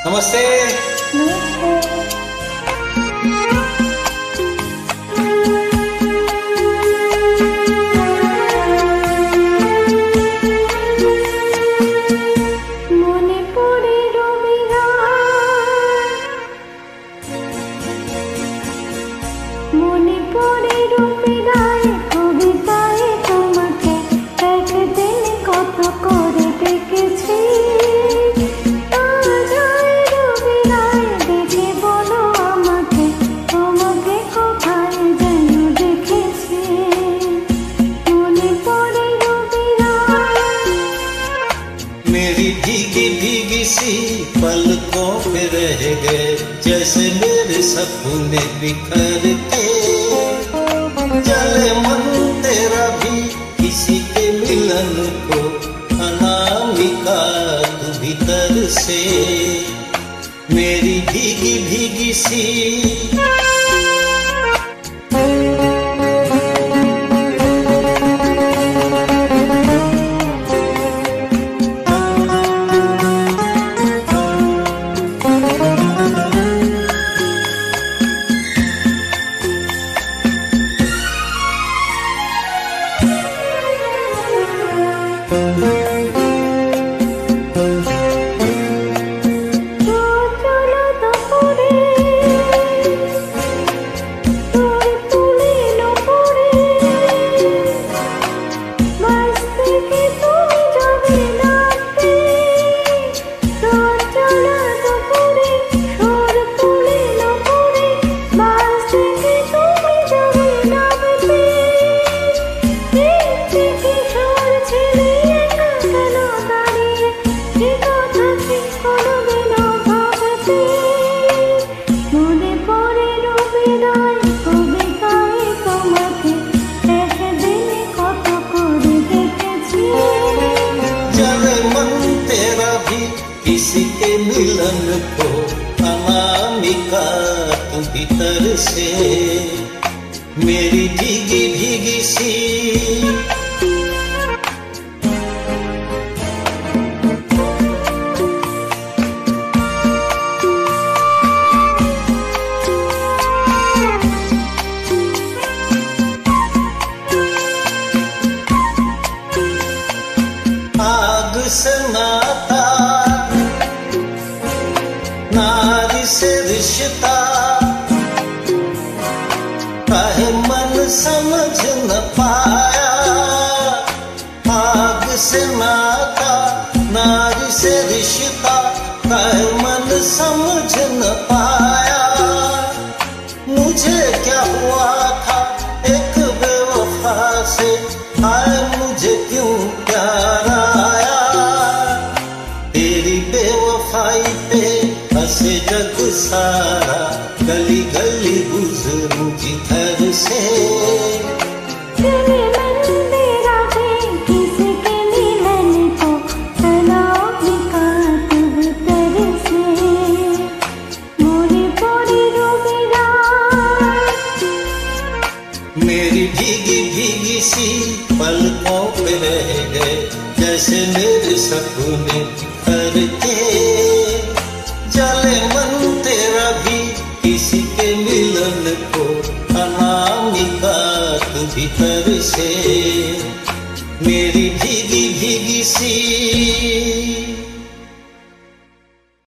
नमस्ते। মনে পড়ে রবিরায় কবিতায় তোমাকে একদিন কত করে দেখেছি। রবিরায় দেখে বলো আমাকে তোমাকে কোথায় যেন দেখেছি। মনে পড়ে রবিরায়। मेरी भीगी भीगी सी पलकों पे रह गए जैसे मेरे सपने बिखर के। जले मन तेरा भी किसी के मिलन को अनामिका तू भीतर से। मेरी भीगी भीगी सी किसी के मिलन को अनामिका तू भीतर से। मेरी भीगी भीगी सी आग से नाता नारी से रिश्ता काहे मन समझ न पाया। आग से नाता नारी से रिश्ता काहे मन समझ न पाया। मुझे क्या हुआ था एक बेवफा से, हाय मुझे क्यों प्यार आया। तेरी बेवफाई पे हंसे जग सारा, गली गली गुजरूं जिधर से। मेरी भीगी भीगी सी पलकों पे रह गए जैसे मेरे सपने बिखर के। जले मन तेरा भी किसी के मिलन को अनामिका तू भीतर से। मेरी भीगी भीगी सी